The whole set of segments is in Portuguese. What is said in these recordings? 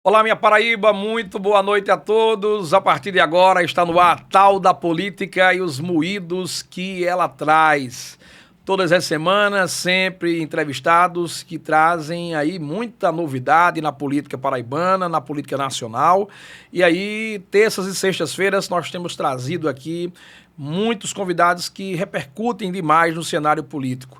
Olá, minha Paraíba, muito boa noite a todos. A partir de agora está no ar a Tal da Política e os moídos que ela traz. Todas as semanas, sempre entrevistados que trazem aí muita novidade na política paraibana, na política nacional. E aí, terças e sextas-feiras, nós temos trazido aqui muitos convidados que repercutem demais no cenário político.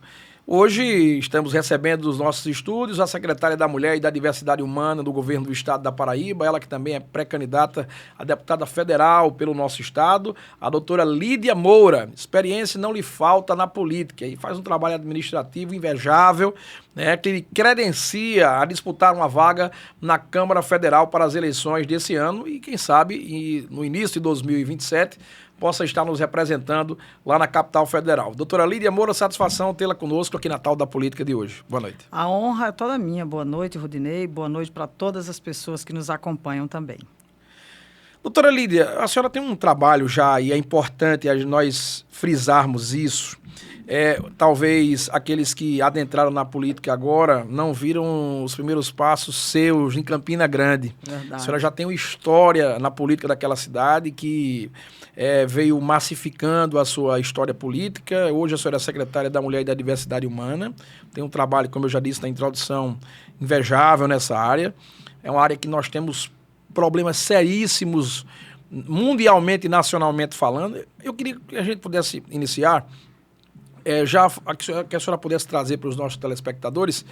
Hoje estamos recebendo dos nossos estúdios a secretária da Mulher e da Diversidade Humana do Governo do Estado da Paraíba, ela que também é pré-candidata a deputada federal pelo nosso estado, a doutora Lídia Moura. Experiência não lhe falta na política e faz um trabalho administrativo invejável, né, que lhe credencia a disputar uma vaga na Câmara Federal para as eleições desse ano e, quem sabe, no início de 2027, possa estar nos representando lá na capital federal. Doutora Lídia Moura, satisfação tê-la conosco aqui na Tal da Política de hoje. Boa noite. A honra é toda minha. Boa noite, Rudinei. Boa noite para todas as pessoas que nos acompanham também. Doutora Lídia, a senhora tem um trabalho já e é importante nós frisarmos isso. Talvez aqueles que adentraram na política agora não viram os primeiros passos seus em Campina Grande. Verdade. A senhora já tem uma história na política daquela cidade que veio massificando a sua história política. Hoje a senhora é secretária da Mulher e da Diversidade Humana. Tem um trabalho, como eu já disse na introdução, invejável nessa área. É uma área que nós temos problemas seríssimos, mundialmente e nacionalmente falando. Eu queria que a gente pudesse iniciar, que a senhora pudesse trazer para os nossos telespectadores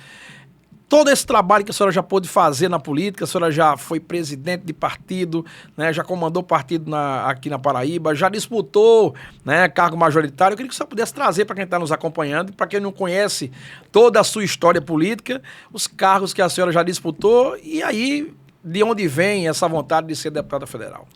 todo esse trabalho que a senhora já pôde fazer na política. A senhora já foi presidente de partido, né, já comandou partido aqui na Paraíba, já disputou, né, cargo majoritário. Eu queria que a senhora pudesse trazer para quem está nos acompanhando, para quem não conhece toda a sua história política, os cargos que a senhora já disputou e aí de onde vem essa vontade de ser deputada federal.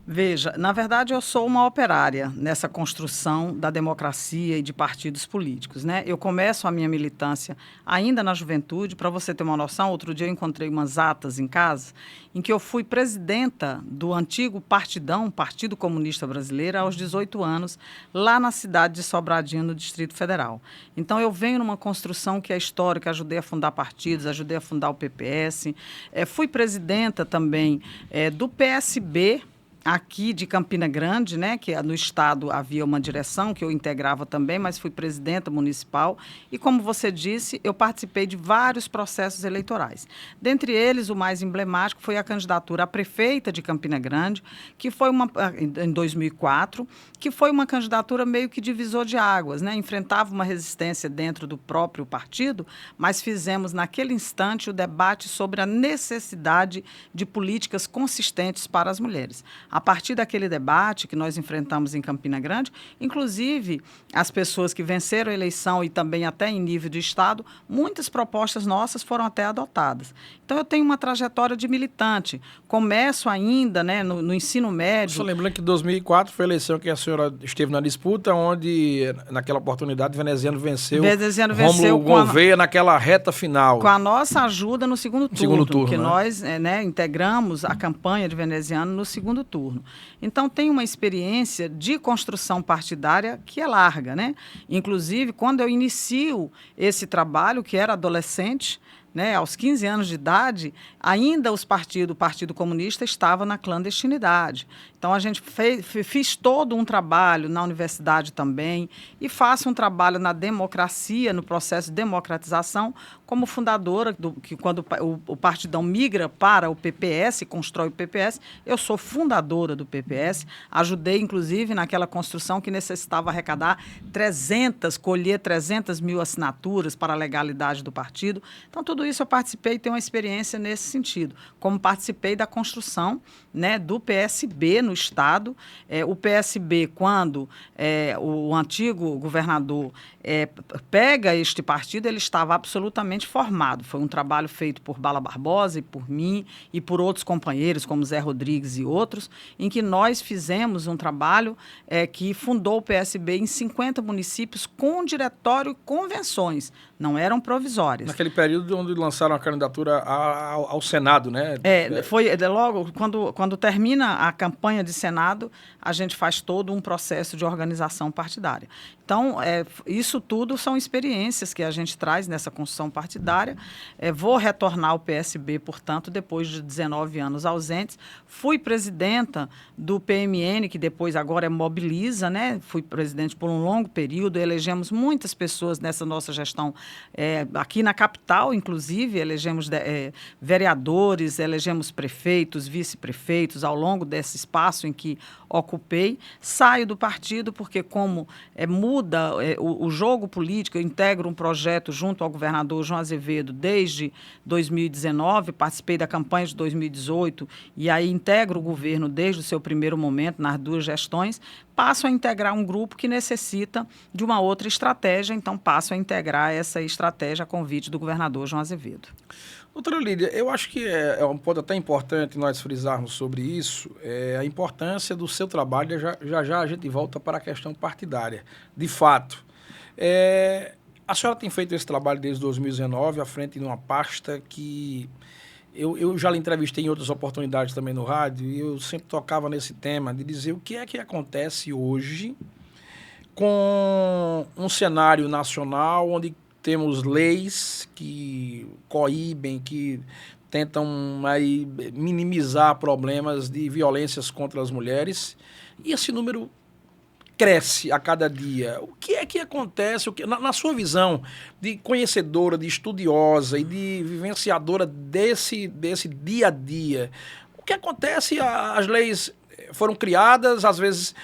Veja, na verdade eu sou uma operária nessa construção da democracia e de partidos políticos, né? Eu começo a minha militância ainda na juventude. Para você ter uma noção, outro dia eu encontrei umas atas em casa em que eu fui presidenta do antigo Partidão, Partido Comunista Brasileiro, aos 18 anos, lá na cidade de Sobradinho, no Distrito Federal. Então eu venho numa construção que é histórica, ajudei a fundar partidos, ajudei a fundar o PPS, fui presidenta também do PSB, aqui de Campina Grande, né, que no estado havia uma direção que eu integrava também, mas fui presidenta municipal e, como você disse, eu participei de vários processos eleitorais. Dentre eles, o mais emblemático foi a candidatura a prefeita de Campina Grande, que foi em 2004, que foi uma candidatura meio que divisor de águas, né? Enfrentava uma resistência dentro do próprio partido, mas fizemos naquele instante o debate sobre a necessidade de políticas consistentes para as mulheres. A partir daquele debate que nós enfrentamos em Campina Grande, inclusive as pessoas que venceram a eleição e também até em nível de estado, muitas propostas nossas foram até adotadas. Então eu tenho uma trajetória de militante. Começo ainda, né, no ensino médio. Só lembrando que 2004 foi a eleição que a senhora esteve na disputa, onde naquela oportunidade Veneziano venceu Rômulo Gouveia naquela reta final. Com a nossa ajuda no segundo turno, que né? Nós integramos a campanha de Veneziano no segundo turno. Então, tem uma experiência de construção partidária que é larga, né? Inclusive, quando eu inicio esse trabalho, que era adolescente, né, aos 15 anos de idade, ainda o Partido Comunista estava na clandestinidade. Então, a gente fiz todo um trabalho na universidade também e faço um trabalho na democracia, no processo de democratização, como fundadora, que quando o Partidão migra para o PPS, constrói o PPS, eu sou fundadora do PPS, ajudei, inclusive, naquela construção que necessitava arrecadar colher 300 mil assinaturas para a legalidade do partido. Então, tudo isso eu participei e tenho uma experiência nesse sentido, como participei da construção, né, do PSB no Estado. O PSB, quando o antigo governador pega este partido, ele estava absolutamente formado. Foi um trabalho feito por Bala Barbosa e por mim e por outros companheiros, como Zé Rodrigues e outros, em que nós fizemos um trabalho que fundou o PSB em 50 municípios com diretório e convenções. não eram provisórias. Naquele período onde lançaram a candidatura ao Senado, né? Foi logo quando termina a campanha de Senado, a gente faz todo um processo de organização partidária. Então, isso tudo são experiências que a gente traz nessa construção partidária. Vou retornar ao PSB, portanto, depois de 19 anos ausentes. Fui presidenta do PMN, que depois agora Mobiliza, né? Fui presidente por um longo período, elegemos muitas pessoas nessa nossa gestão, aqui na capital, inclusive, elegemos vereadores, elegemos prefeitos, vice-prefeitos, ao longo desse espaço em que ocupei. Saio do partido porque, como muda o jogo político, eu integro um projeto junto ao governador João Azevedo desde 2019, participei da campanha de 2018 e aí integro o governo desde o seu primeiro momento, nas duas gestões, passo a integrar um grupo que necessita de uma outra estratégia, então passo a integrar essa estratégia a convite do governador João Azevedo. Doutora Lídia, eu acho que é um ponto até importante nós frisarmos sobre isso, a importância do seu trabalho. Já a gente volta para a questão partidária. De fato, a senhora tem feito esse trabalho desde 2019, à frente de uma pasta que eu já lhe entrevistei em outras oportunidades também no rádio, e eu sempre tocava nesse tema de dizer o que é que acontece hoje com um cenário nacional onde temos leis que coíbem, que tentam aí minimizar problemas de violências contra as mulheres, e esse número cresce a cada dia. O que é que acontece, na sua visão de conhecedora, de estudiosa e de vivenciadora desse dia a dia, o que acontece? As leis foram criadas, às vezes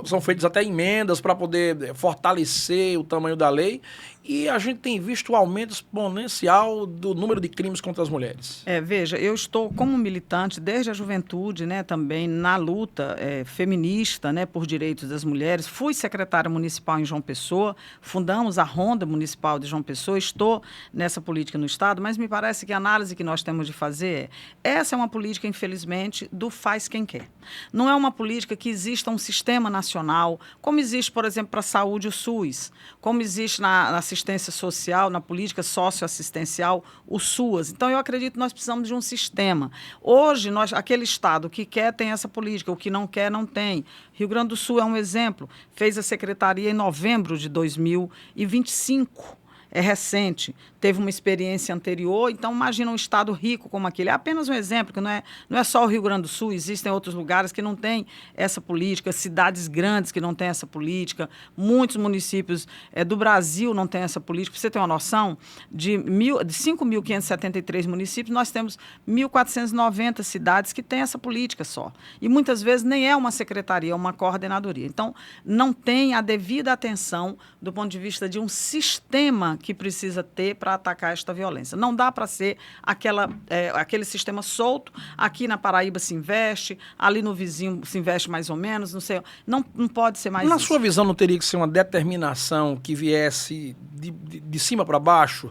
são feitas até emendas para poder fortalecer o tamanho da lei, e a gente tem visto o aumento exponencial do número de crimes contra as mulheres. Veja, eu estou como militante desde a juventude, né, também na luta feminista, né, por direitos das mulheres. Fui secretária municipal em João Pessoa, fundamos a Ronda Municipal de João Pessoa, estou nessa política no Estado, mas me parece que a análise que nós temos de fazer essa é uma política, infelizmente, do faz quem quer. Não é uma política que exista um sistema nacional, como existe, por exemplo, para a saúde o SUS, como existe na assistência social, na política socioassistencial, o SUAS. Então, eu acredito que nós precisamos de um sistema. Hoje, aquele Estado que quer tem essa política, o que não quer, não tem. Rio Grande do Sul é um exemplo. Fez a secretaria em novembro de 2025. É recente, teve uma experiência anterior, então imagina um estado rico como aquele. É apenas um exemplo, que não é só o Rio Grande do Sul, existem outros lugares que não têm essa política, cidades grandes que não têm essa política, muitos municípios do Brasil não têm essa política. Para você ter uma noção, de 5.573 municípios, nós temos 1.490 cidades que têm essa política só. E muitas vezes nem é uma secretaria, é uma coordenadoria. Então, não tem a devida atenção do ponto de vista de um sistema que precisa ter para atacar esta violência. Não dá para ser aquele sistema solto, aqui na Paraíba se investe, ali no vizinho se investe mais ou menos, não sei, não pode ser mais Na isso. sua visão, não teria que ser uma determinação que viesse de cima para baixo,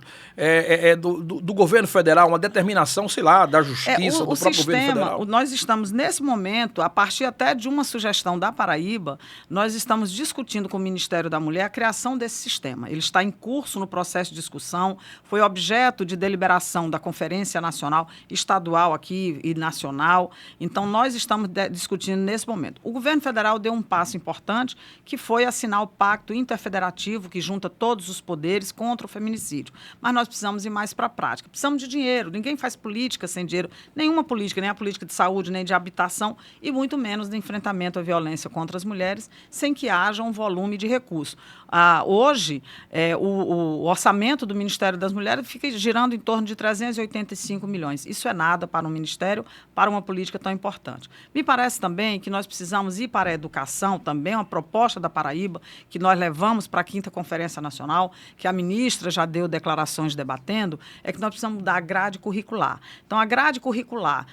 do governo federal, uma determinação, sei lá, da justiça, do próprio governo federal? Nós estamos, nesse momento, a partir até de uma sugestão da Paraíba, nós estamos discutindo com o Ministério da Mulher a criação desse sistema. Ele está em curso no processo de discussão, foi objeto de deliberação da Conferência Nacional, estadual aqui e nacional. Então, nós estamos discutindo nesse momento. O governo federal deu um passo importante, que foi assinar o Pacto Interfederativo, que junta todos os poderes contra o feminicídio. Mas nós precisamos ir mais para a prática. Precisamos de dinheiro. Ninguém faz política sem dinheiro. Nenhuma política, nem a política de saúde, nem de habitação, e muito menos de enfrentamento à violência contra as mulheres, sem que haja um volume de recursos. Hoje, o orçamento do Ministério das Mulheres fica girando em torno de 385 milhões. Isso é nada para um ministério, para uma política tão importante. Me parece também que nós precisamos ir para a educação, também uma proposta da Paraíba, que nós levamos para a 5ª Conferência Nacional, que a ministra já deu declarações debatendo, é que nós precisamos mudar a grade curricular. Então, a grade curricular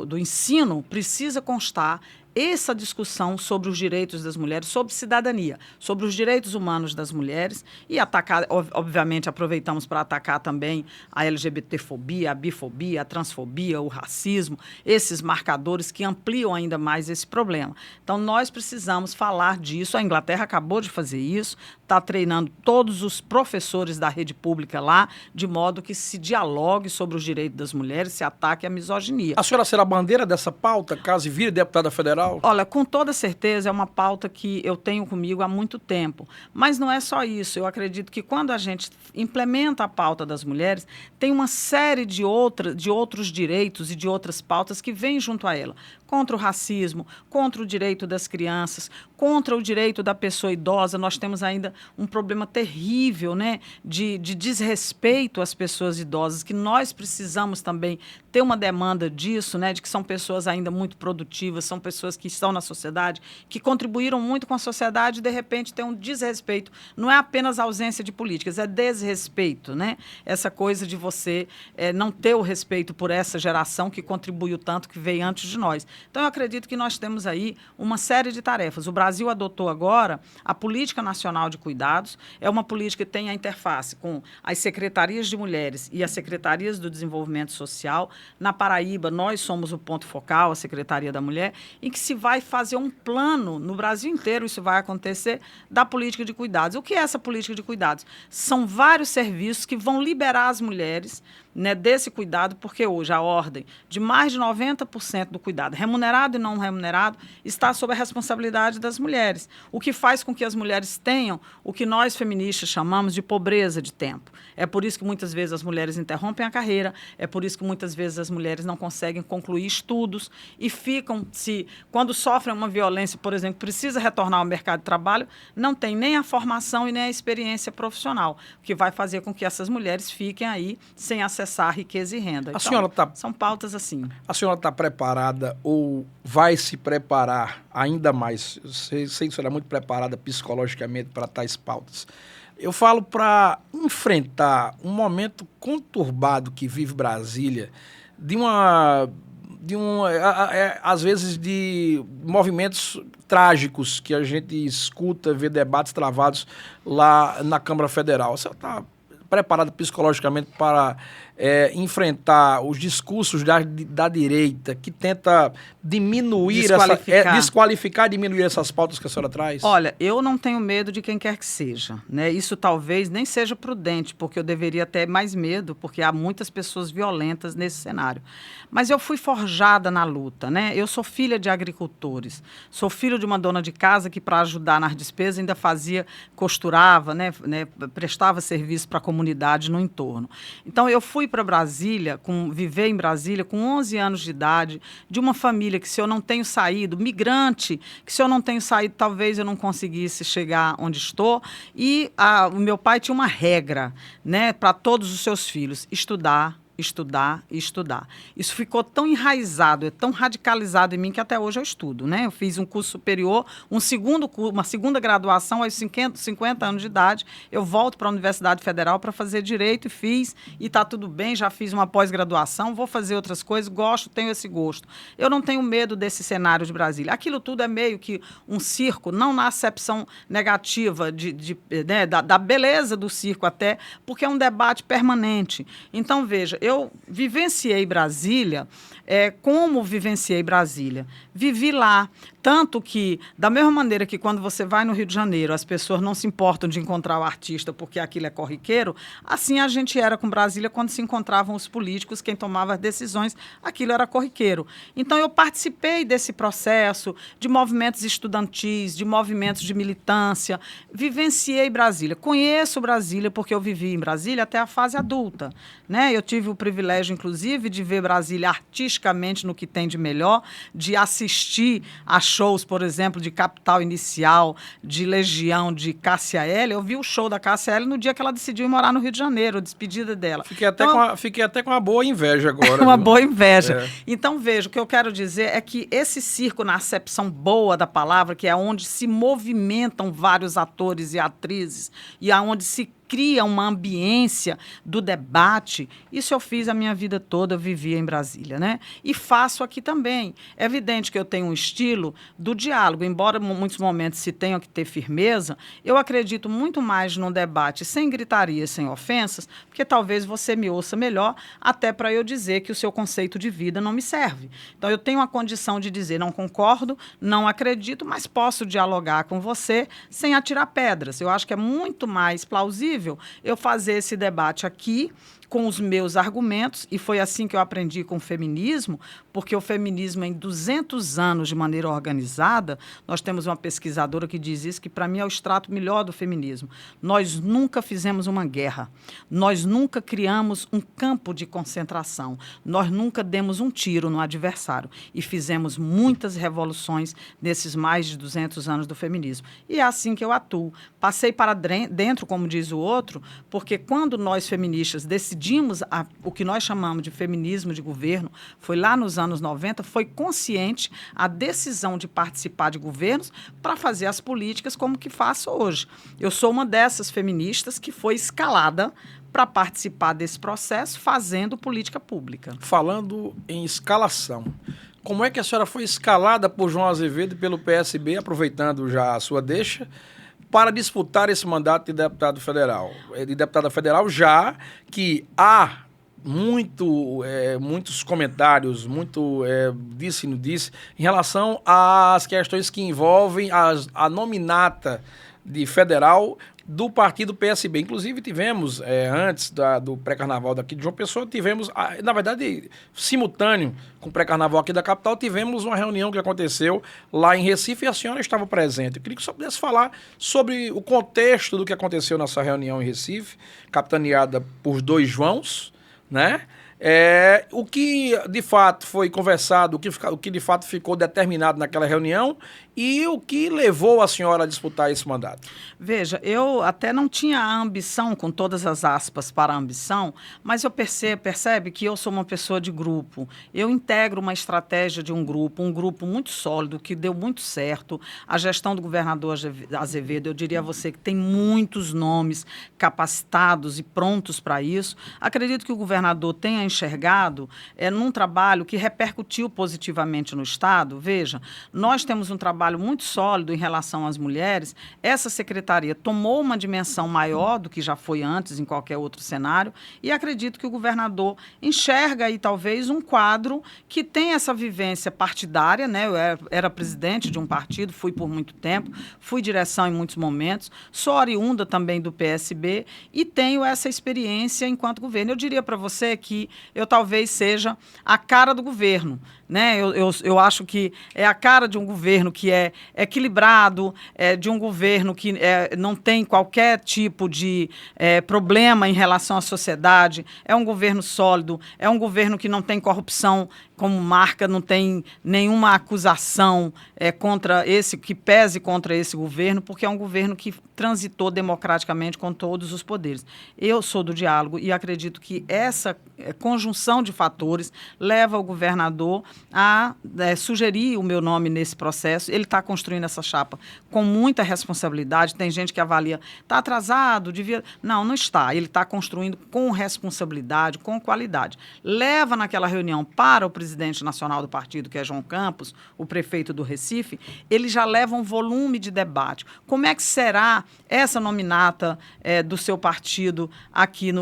do ensino precisa constar essa discussão sobre os direitos das mulheres, sobre cidadania, sobre os direitos humanos das mulheres e atacar, obviamente, aproveitamos para atacar também a LGBTfobia, a bifobia, a transfobia, o racismo, esses marcadores que ampliam ainda mais esse problema. Então, nós precisamos falar disso. A Inglaterra acabou de fazer isso, está treinando todos os professores da rede pública lá, de modo que se dialogue sobre os direitos das mulheres, se ataque a misoginia. A senhora será a bandeira dessa pauta, caso vire deputada federal? Olha, com toda certeza é uma pauta que eu tenho comigo há muito tempo. Mas não é só isso. Eu acredito que quando a gente implementa a pauta das mulheres, tem uma série de outros direitos e de outras pautas que vêm junto a ela. Contra o racismo, contra o direito das crianças, contra o direito da pessoa idosa. Nós temos ainda um problema terrível, né, de desrespeito às pessoas idosas, que nós precisamos também ter uma demanda disso, né, de que são pessoas ainda muito produtivas, são pessoas que estão na sociedade, que contribuíram muito com a sociedade e, de repente, tem um desrespeito. Não é apenas ausência de políticas, é desrespeito, né? Essa coisa de você não ter o respeito por essa geração que contribuiu tanto, que veio antes de nós. Então, eu acredito que nós temos aí uma série de tarefas. O Brasil adotou agora a Política Nacional de Cuidados, é uma política que tem a interface com as secretarias de mulheres e as secretarias do desenvolvimento social. Na Paraíba, nós somos o ponto focal, a Secretaria da Mulher, em que se vai fazer um plano, no Brasil inteiro isso vai acontecer, da política de cuidados. O que é essa política de cuidados? São vários serviços que vão liberar as mulheres, né, desse cuidado, porque hoje a ordem de mais de 90% do cuidado, remunerado e não remunerado, está sob a responsabilidade das mulheres, o que faz com que as mulheres tenham o que nós feministas chamamos de pobreza de tempo. É por isso que muitas vezes as mulheres interrompem a carreira, é por isso que muitas vezes as mulheres não conseguem concluir estudos e ficam, quando sofrem uma violência, por exemplo, precisa retornar ao mercado de trabalho, não tem nem a formação e nem a experiência profissional, o que vai fazer com que essas mulheres fiquem aí sem acessar riqueza e renda. Então, são pautas assim. A senhora está preparada ou vai se preparar ainda mais? Eu sei que a senhora é muito preparada psicologicamente para tais pautas. Eu falo para enfrentar um momento conturbado que vive Brasília, às vezes de movimentos trágicos que a gente escuta, vê debates travados lá na Câmara Federal. Você está preparada psicologicamente para enfrentar os discursos da direita que tenta desqualificar, diminuir essas pautas que a senhora traz? Olha, eu não tenho medo de quem quer que seja, né? Isso talvez nem seja prudente, porque eu deveria ter mais medo, porque há muitas pessoas violentas nesse cenário. Mas eu fui forjada na luta, né? Eu sou filha de agricultores, sou filho de uma dona de casa que, para ajudar nas despesas, ainda costurava, né? Prestava serviço para a comunidade no entorno. Então, eu fui para Brasília, viver em Brasília com 11 anos de idade, de uma família que, se eu não tenho saído, migrante, que se eu não tenho saído, talvez eu não conseguisse chegar onde estou. E o meu pai tinha uma regra, né, para todos os seus filhos: estudar, estudar e estudar. Isso ficou tão enraizado, tão radicalizado em mim, que até hoje eu estudo, né? Eu fiz um curso superior, uma segunda graduação aos 50 anos de idade. Eu volto para a Universidade Federal para fazer Direito e está tudo bem, já fiz uma pós-graduação, vou fazer outras coisas, tenho esse gosto. Eu não tenho medo desse cenário de Brasília. Aquilo tudo é meio que um circo, não na acepção negativa né, da beleza do circo até, porque é um debate permanente. Então, veja, eu vivenciei Brasília, como vivenciei Brasília? Vivi lá, tanto que, da mesma maneira que quando você vai no Rio de Janeiro, as pessoas não se importam de encontrar o artista porque aquilo é corriqueiro, assim a gente era com Brasília quando se encontravam os políticos, quem tomava as decisões, aquilo era corriqueiro. Então, eu participei desse processo de movimentos estudantis, de movimentos de militância, vivenciei Brasília, conheço Brasília porque eu vivi em Brasília até a fase adulta, né? Eu tive o privilégio, inclusive, de ver Brasília artisticamente no que tem de melhor, de assistir a shows, por exemplo, de Capital Inicial, de Legião, de Cássia Eller. Eu vi o show da Cássia Eller no dia que ela decidiu ir morar no Rio de Janeiro, a despedida dela. Fiquei até com uma boa inveja agora. Uma boa inveja. Então, veja, o que eu quero dizer é que esse circo, na acepção boa da palavra, que é onde se movimentam vários atores e atrizes e aonde se cria uma ambiência do debate. Isso eu fiz a minha vida toda, eu vivia em Brasília, né? E faço aqui também. É evidente que eu tenho um estilo do diálogo, embora em muitos momentos se tenha que ter firmeza, eu acredito muito mais num debate sem gritaria, sem ofensas, porque talvez você me ouça melhor, até para eu dizer que o seu conceito de vida não me serve. Então, eu tenho a condição de dizer, não concordo, não acredito, mas posso dialogar com você sem atirar pedras. Eu acho que é muito mais plausível eu fazer esse debate aqui com os meus argumentos, e foi assim que eu aprendi com o feminismo, porque o feminismo, em 200 anos de maneira organizada, nós temos uma pesquisadora que diz isso, que para mim é o extrato melhor do feminismo. Nós nunca fizemos uma guerra, nós nunca criamos um campo de concentração, nós nunca demos um tiro no adversário, e fizemos muitas revoluções nesses mais de 200 anos do feminismo. E é assim que eu atuo. Passei para dentro, como diz o outro, porque quando nós feministas decidimos o que nós chamamos de feminismo de governo, foi lá nos anos 90, foi consciente a decisão de participar de governos para fazer as políticas como que faço hoje. Eu sou uma dessas feministas que foi escalada para participar desse processo fazendo política pública. Falando em escalação, como é que a senhora foi escalada por João Azevedo e pelo PSB, aproveitando já a sua deixa, para disputar esse mandato de deputado federal? De deputada federal, já que há muitos comentários, disse e não disse, em relação às questões que envolvem a nominata de federal do partido PSB. Inclusive, tivemos, antes do pré-carnaval daqui de João Pessoa, tivemos, na verdade, simultâneo com o pré-carnaval aqui da capital, tivemos uma reunião que aconteceu lá em Recife e a senhora estava presente. Eu queria que você pudesse falar sobre o contexto do que aconteceu nessa reunião em Recife, capitaneada por dois Joãos, né? O que de fato foi conversado, o que de fato ficou determinado naquela reunião e o que levou a senhora a disputar esse mandato? Veja, eu até não tinha a ambição, com todas as aspas para a ambição, mas eu percebe que eu sou uma pessoa de grupo. Eu integro uma estratégia de um grupo muito sólido, que deu muito certo. A gestão do governador Azevedo, eu diria a você que tem muitos nomes capacitados e prontos para isso. Acredito que o governador tenha enxergado num trabalho que repercutiu positivamente no Estado. Veja, nós temos um trabalho muito sólido em relação às mulheres. Essa secretaria tomou uma dimensão maior do que já foi antes em qualquer outro cenário e acredito que o governador enxerga aí talvez um quadro que tem essa vivência partidária, né? Eu era presidente de um partido, fui por muito tempo, fui direção em muitos momentos, sou oriunda também do PSB e tenho essa experiência enquanto governo. Eu diria para você que eu talvez seja a cara do governo, né? Eu acho que é a cara de um governo que é equilibrado, de um governo que não tem qualquer tipo de problema em relação à sociedade, é um governo sólido, é um governo que não tem corrupção como marca, não tem nenhuma acusação que pese contra esse governo, porque é um governo que transitou democraticamente com todos os poderes. Eu sou do diálogo e acredito que essa conjunção de fatores leva o governador a sugerir o meu nome nesse processo. Ele está construindo essa chapa com muita responsabilidade. Tem gente que avalia, está atrasado, devia... Não está. Ele está construindo com responsabilidade, com qualidade. Leva naquela reunião para o presidente nacional do partido, que é João Campos, o prefeito do Recife, ele já leva um volume de debate. Como é que será essa nominata do seu partido aqui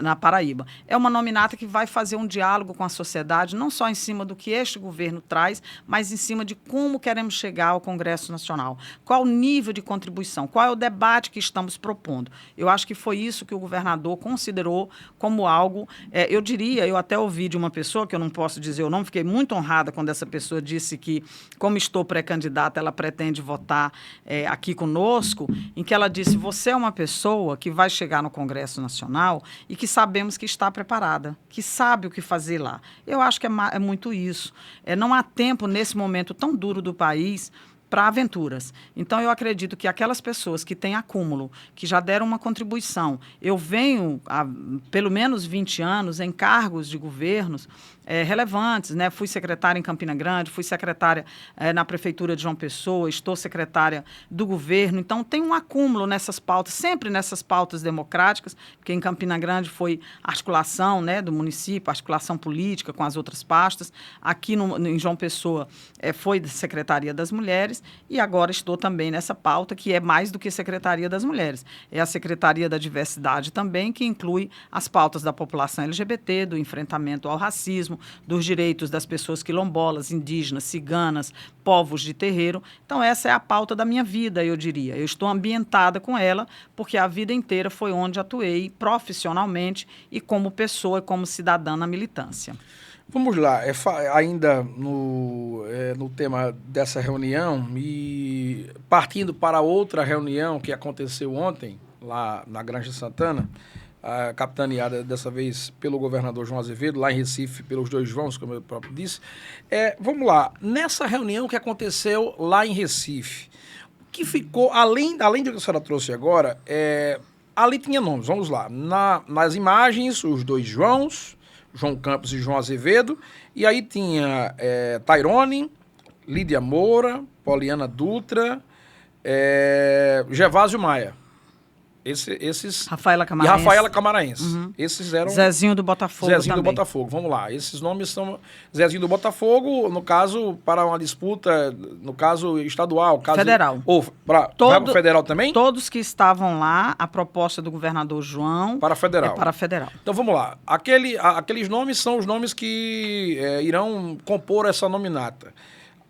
na Paraíba? É uma nominata que vai fazer um diálogo com a sociedade, não só em cima do que este governo traz, mas em cima de como queremos chegar ao Congresso Nacional. Qual o nível de contribuição? Qual é o debate que estamos propondo? Eu acho que foi isso que o governador considerou como algo, eu até ouvi de uma pessoa, que eu não posso dizer o nome, fiquei muito honrada quando essa pessoa disse que, como estou pré-candidata, ela pretende votar aqui conosco, em que ela disse, você é uma pessoa que vai chegar no Congresso Nacional e que sabemos que está preparada, que sabe o que fazer lá. Eu acho que é muito isso. Não há tempo, nesse momento tão duro do país, para aventuras. Então, eu acredito que aquelas pessoas que têm acúmulo, que já deram uma contribuição, eu venho há pelo menos 20 anos em cargos de governos relevantes, né? Fui secretária em Campina Grande, fui secretária na Prefeitura de João Pessoa, estou secretária do governo. Então, tem um acúmulo nessas pautas, sempre nessas pautas democráticas, porque em Campina Grande foi articulação, né, do município, articulação política com as outras pastas. Aqui em João Pessoa foi Secretaria das Mulheres e agora estou também nessa pauta que é mais do que Secretaria das Mulheres. É a Secretaria da Diversidade também, que inclui as pautas da população LGBT, do enfrentamento ao racismo, dos direitos das pessoas quilombolas, indígenas, ciganas, povos de terreiro. Então, essa é a pauta da minha vida, eu diria. Eu estou ambientada com ela, porque a vida inteira foi onde atuei profissionalmente e como pessoa e como cidadã na militância. Vamos lá, ainda no tema dessa reunião e partindo para outra reunião que aconteceu ontem, lá na Granja Santana, capitaneada dessa vez pelo governador João Azevedo, lá em Recife, pelos dois Joãos, como eu próprio disse. Vamos lá, nessa reunião que aconteceu lá em Recife, que ficou, além do que a senhora trouxe agora, ali tinha nomes, vamos lá, nas imagens, os dois Joãos, João Campos e João Azevedo, e aí tinha Tairone, Lídia Moura, Poliana Dutra, Gervásio Maia. Esses Rafaela Camaraense. E Rafaela Camaraense. Uhum. Esses eram... Zezinho do Botafogo Zezinho também. do Botafogo, vamos lá. Esses nomes são... Zezinho do Botafogo, no caso, para uma disputa, no caso estadual. Caso, federal. Ou para federal também? Todos que estavam lá, a proposta do governador João... Para federal. Para federal. Então, vamos lá. Aqueles nomes são os nomes que irão compor essa nominata.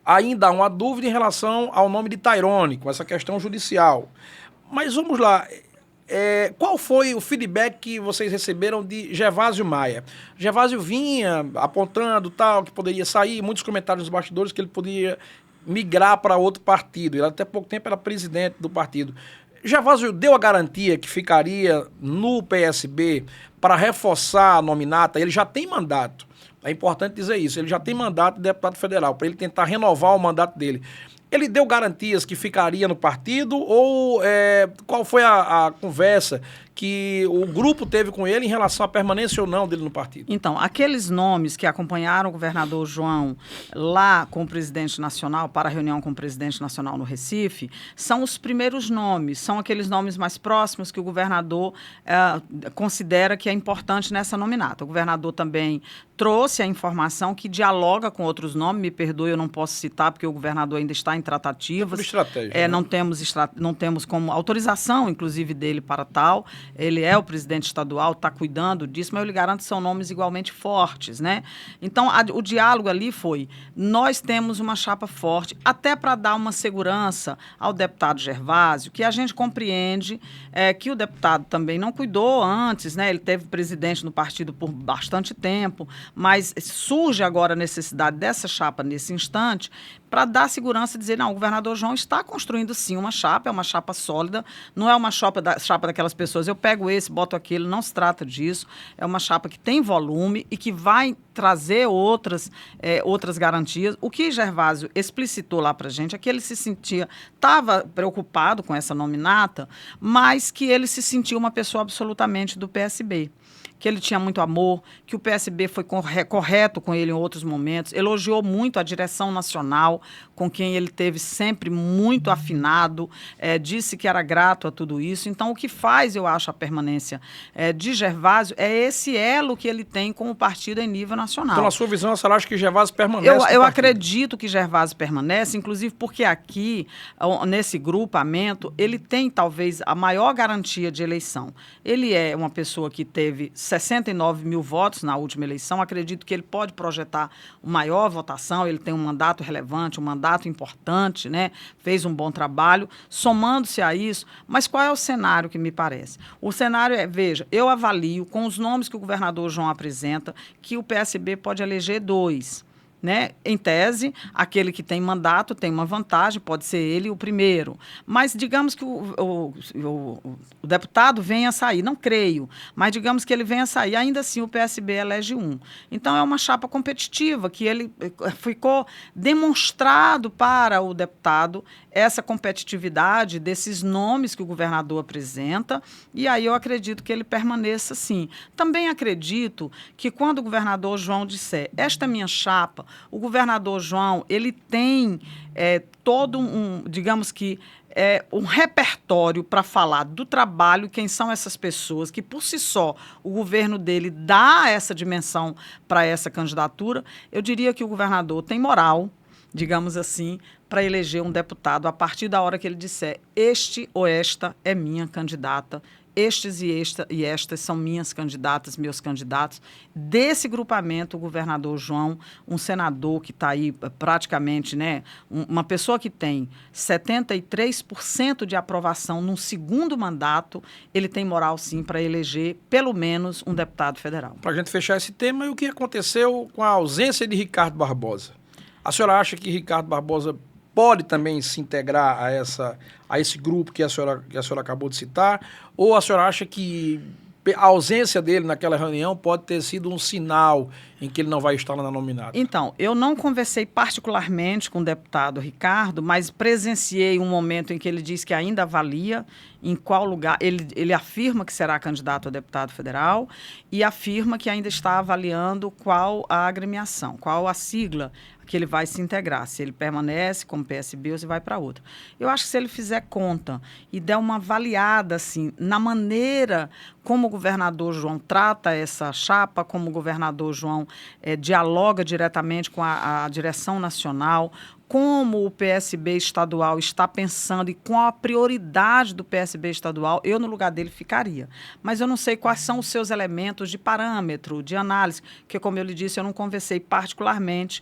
Ainda há uma dúvida em relação ao nome de Tairone, com essa questão judicial. Mas vamos lá... qual foi o feedback que vocês receberam de Gervásio Maia? Gervásio vinha apontando tal, que poderia sair, muitos comentários nos bastidores que ele poderia migrar para outro partido. Ele até pouco tempo era presidente do partido. Gervásio deu a garantia que ficaria no PSB para reforçar a nominata. Ele já tem mandato. É importante dizer isso. Ele já tem mandato de deputado federal, para ele tentar renovar o mandato dele. Ele deu garantias que ficaria no partido ou qual foi a conversa que o grupo teve com ele em relação à permanência ou não dele no partido? Então, aqueles nomes que acompanharam o governador João lá com o presidente nacional, para a reunião com o presidente nacional no Recife, são os primeiros nomes, são aqueles nomes mais próximos que o governador considera que é importante nessa nominata. O governador também trouxe a informação que dialoga com outros nomes, me perdoe, eu não posso citar, porque o governador ainda está em tratativas. Estratégia, né? Não temos como autorização, inclusive, dele para tal. Ele é o presidente estadual, está cuidando disso, mas eu lhe garanto que são nomes igualmente fortes, né? Então, o diálogo ali foi, nós temos uma chapa forte, até para dar uma segurança ao deputado Gervásio, que a gente compreende que o deputado também não cuidou antes, né? Ele teve presidente no partido por bastante tempo, mas surge agora a necessidade dessa chapa nesse instante para dar segurança e dizer, não, o governador João está construindo sim uma chapa, é uma chapa sólida, não é uma chapa daquelas pessoas, eu pego esse, boto aquele, não se trata disso, é uma chapa que tem volume e que vai trazer outras garantias. O que Gervásio explicitou lá para a gente é que ele estava preocupado com essa nominata, mas que ele se sentia uma pessoa absolutamente do PSB. Que ele tinha muito amor, que o PSB foi correto com ele em outros momentos, elogiou muito a direção nacional, com quem ele teve sempre muito afinado, disse que era grato a tudo isso. Então, o que faz, eu acho, a permanência de Gervásio é esse elo que ele tem com o partido em nível nacional. Então, na sua visão, a senhora acha que Gervásio permanece? Eu acredito que Gervásio permanece, inclusive porque aqui, nesse grupamento, ele tem talvez a maior garantia de eleição. Ele é uma pessoa que teve 69 mil votos na última eleição, acredito que ele pode projetar uma maior votação, ele tem um mandato relevante, um mandato importante, né? Fez um bom trabalho, somando-se a isso, mas qual é o cenário que me parece? O cenário veja, eu avalio com os nomes que o governador João apresenta, que o PSB pode eleger 2. né? Em tese, aquele que tem mandato tem uma vantagem, pode ser ele o primeiro. Mas digamos que o deputado venha a sair, não creio, mas digamos que ele venha a sair, ainda assim o PSB elege um. Então é uma chapa competitiva, que ele ficou demonstrado para o deputado essa competitividade desses nomes que o governador apresenta, e aí eu acredito que ele permaneça sim. Também acredito que quando o governador João disser, esta minha chapa, o governador João, ele tem todo digamos que, um repertório para falar do trabalho, quem são essas pessoas, que por si só o governo dele dá essa dimensão para essa candidatura, eu diria que o governador tem moral, digamos assim, para eleger um deputado a partir da hora que ele disser este ou esta é minha candidata, estes e estas são minhas candidatas, meus candidatos. Desse grupamento, o governador João, um senador que está aí praticamente, né, uma pessoa que tem 73% de aprovação num segundo mandato, ele tem moral sim para eleger pelo menos um deputado federal. Para a gente fechar esse tema, e o que aconteceu com a ausência de Ricardo Barbosa? A senhora acha que Ricardo Barbosa pode também se integrar a esse grupo que a senhora acabou de citar? Ou a senhora acha que a ausência dele naquela reunião pode ter sido um sinal em que ele não vai estar na nominata? Então, eu não conversei particularmente com o deputado Ricardo, mas presenciei um momento em que ele disse que ainda avalia em qual lugar. Ele afirma que será candidato a deputado federal e afirma que ainda está avaliando qual a agremiação, qual a sigla que ele vai se integrar, se ele permanece como PSB ou se vai para outra. Eu acho que se ele fizer conta e der uma avaliada assim, na maneira como o governador João trata essa chapa, como o governador João dialoga diretamente com a direção nacional, como o PSB estadual está pensando e com a prioridade do PSB estadual, eu no lugar dele ficaria. Mas eu não sei quais são os seus elementos de parâmetro, de análise, porque, como eu lhe disse, eu não conversei particularmente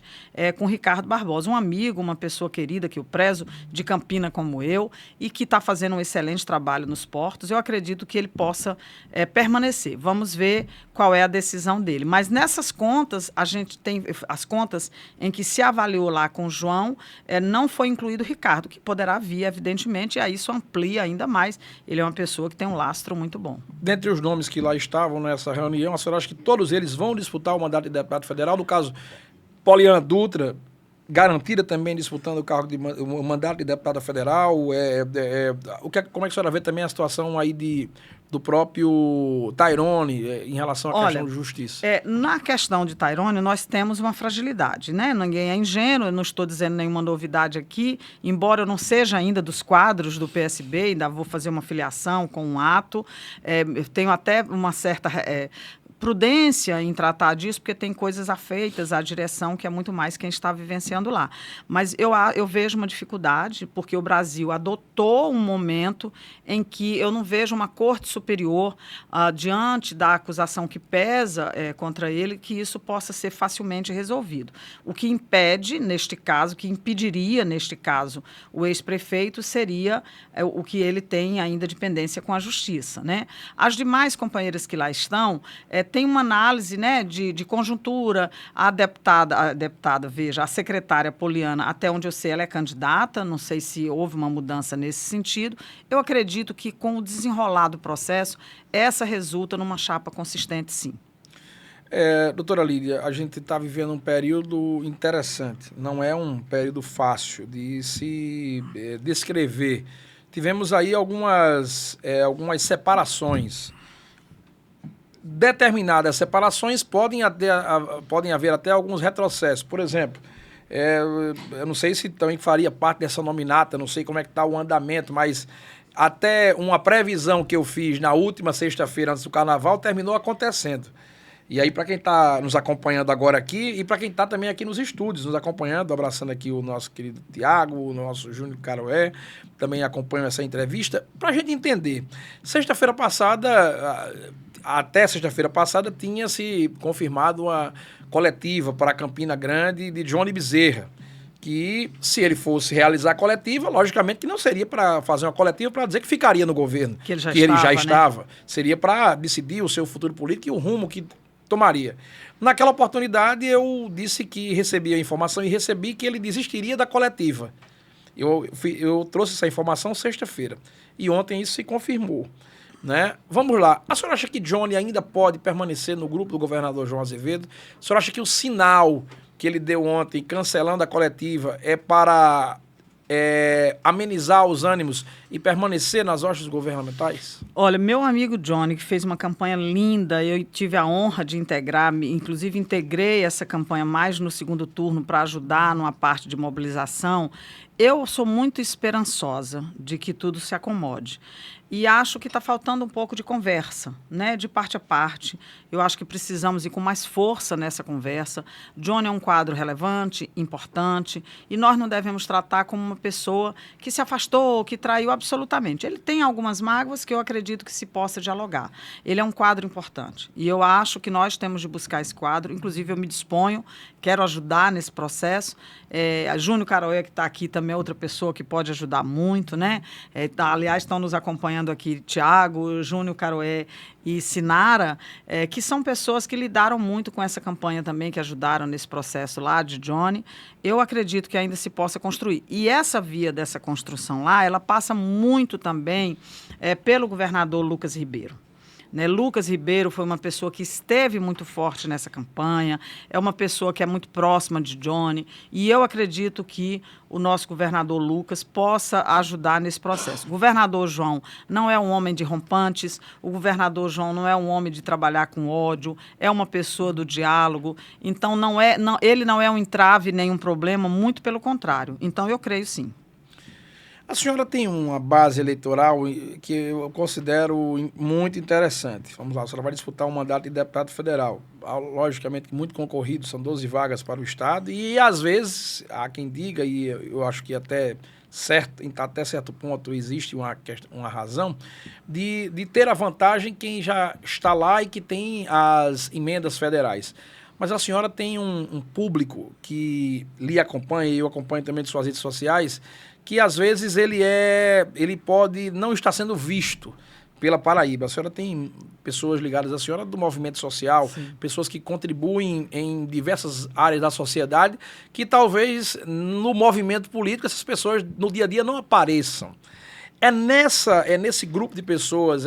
com o Ricardo Barbosa, um amigo, uma pessoa querida que eu prezo, de Campina como eu, e que está fazendo um excelente trabalho nos portos. Eu acredito que ele possa permanecer. Vamos ver qual é a decisão dele. Mas nessas contas, a gente tem as contas em que se avaliou lá com o João, não foi incluído o Ricardo, que poderá vir, evidentemente, e aí isso amplia ainda mais. Ele é uma pessoa que tem um lastro muito bom. Dentre os nomes que lá estavam nessa reunião, a senhora acha que todos eles vão disputar o mandato de deputado federal? No caso, Poliana Dutra, garantida também disputando o mandato de deputada federal. Como é que a senhora vê também a situação aí do próprio Tairone em relação à questão de justiça? Na questão de Tairone, nós temos uma fragilidade, né? Ninguém é ingênuo, eu não estou dizendo nenhuma novidade aqui, embora eu não seja ainda dos quadros do PSB, ainda vou fazer uma filiação com um ato, eu tenho até uma certa prudência em tratar disso, porque tem coisas afeitas à direção, que é muito mais quem está vivenciando lá. Mas eu vejo uma dificuldade, porque o Brasil adotou um momento em que eu não vejo uma corte superior, diante da acusação que pesa contra ele, que isso possa ser facilmente resolvido. O que impede, neste caso, que impediria, neste caso, o ex-prefeito, seria o que ele tem ainda de pendência com a justiça, né? As demais companheiras que lá estão tem uma análise, né, de conjuntura. A deputada, veja, a secretária Poliana, até onde eu sei, ela é candidata, não sei se houve uma mudança nesse sentido. Eu acredito que, com o desenrolar do processo, essa resulta numa chapa consistente, sim. Doutora Lídia, a gente está vivendo um período interessante, não é um período fácil de se descrever. Tivemos aí algumas separações. Determinadas separações podem haver até alguns retrocessos. Por exemplo, eu não sei se também faria parte dessa nominata, não sei como é que está o andamento, mas até uma previsão que eu fiz na última sexta-feira antes do Carnaval terminou acontecendo. E aí, para quem está nos acompanhando agora aqui e para quem está também aqui nos estúdios, nos acompanhando, abraçando aqui o nosso querido Tiago, o nosso Júnior Caroé, também acompanham essa entrevista, para a gente entender. Até sexta-feira passada, tinha-se confirmado uma coletiva para Campina Grande de Johnny Bezerra, que, se ele fosse realizar a coletiva, logicamente que não seria para fazer uma coletiva para dizer que ficaria no governo, que ele já estava. Seria para decidir o seu futuro político e o rumo que tomaria. Naquela oportunidade, eu disse que recebi a informação e recebi que ele desistiria da coletiva. Eu trouxe essa informação sexta-feira. E ontem isso se confirmou. Né? Vamos lá. A senhora acha que Johnny ainda pode permanecer no grupo do governador João Azevedo? A senhora acha que o sinal que ele deu ontem, cancelando a coletiva, é para amenizar os ânimos e permanecer nas hostes governamentais? Olha, meu amigo Johnny, que fez uma campanha linda, eu tive a honra de integrar, inclusive integrei essa campanha mais no segundo turno para ajudar numa parte de mobilização. Eu sou muito esperançosa de que tudo se acomode. E acho que está faltando um pouco de conversa, né? De parte a parte. Eu acho que precisamos ir com mais força nessa conversa. Johnny é um quadro relevante, importante, e nós não devemos tratar como uma pessoa que se afastou, que traiu absolutamente. Ele tem algumas mágoas que eu acredito que se possa dialogar. Ele é um quadro importante. E eu acho que nós temos de buscar esse quadro. Inclusive, eu me disponho, quero ajudar nesse processo. A Júnior Caroé, que está aqui, também é outra pessoa que pode ajudar muito, né? Aliás, estão nos acompanhando aqui Tiago, Júnior Caroé e Sinara, que são pessoas que lidaram muito com essa campanha também, que ajudaram nesse processo lá de Johnny. Eu acredito que ainda se possa construir. E essa via dessa construção lá, ela passa muito também pelo governador Lucas Ribeiro. Né? Lucas Ribeiro foi uma pessoa que esteve muito forte nessa campanha, é uma pessoa que é muito próxima de Johnny, e eu acredito que o nosso governador Lucas possa ajudar nesse processo. O governador João não é um homem de rompantes, o governador João não é um homem de trabalhar com ódio, é uma pessoa do diálogo, então ele não é um entrave nem um problema, muito pelo contrário. Então eu creio sim. A senhora tem uma base eleitoral que eu considero muito interessante. Vamos lá, a senhora vai disputar um mandato de deputado federal. Logicamente, muito concorrido, são 12 vagas para o Estado. E, às vezes, há quem diga, e eu acho que até certo ponto existe uma razão, de ter a vantagem quem já está lá e que tem as emendas federais. Mas a senhora tem um público que lhe acompanha, e eu acompanho também de suas redes sociais, que às vezes ele pode não estar sendo visto pela Paraíba. A senhora tem pessoas ligadas à senhora do movimento social, sim, pessoas que contribuem em diversas áreas da sociedade, que talvez no movimento político essas pessoas no dia a dia não apareçam. É nesse grupo de pessoas,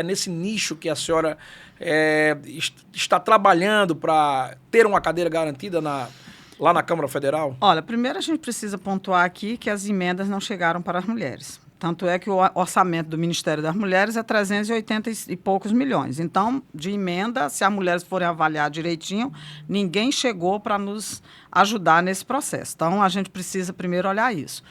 nesse nicho que a senhora está trabalhando para ter uma cadeira garantida lá na Câmara Federal? Olha, primeiro a gente precisa pontuar aqui que as emendas não chegaram para as mulheres. Tanto é que o orçamento do Ministério das Mulheres é 380 e poucos milhões. Então, de emenda, se as mulheres forem avaliar direitinho, ninguém chegou para nos ajudar nesse processo. Então, a gente precisa primeiro olhar isso.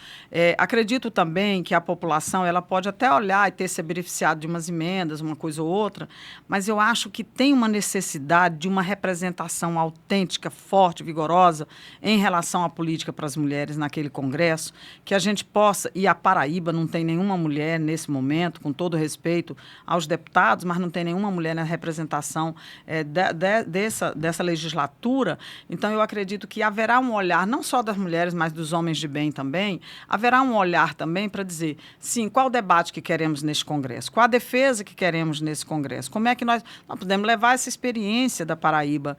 Acredito também que a população ela pode até olhar e ter se beneficiado de umas emendas, uma coisa ou outra, mas eu acho que tem uma necessidade de uma representação autêntica, forte, vigorosa em relação à política para as mulheres naquele Congresso, que a gente possa, e a Paraíba não tem nenhuma mulher nesse momento, com todo respeito aos deputados, mas não tem nenhuma mulher na representação dessa legislatura. Então, eu acredito que haverá um olhar, não só das mulheres, mas dos homens de bem também, haverá um olhar também para dizer, sim, qual o debate que queremos neste Congresso, qual a defesa que queremos nesse Congresso, como é que nós podemos levar essa experiência da Paraíba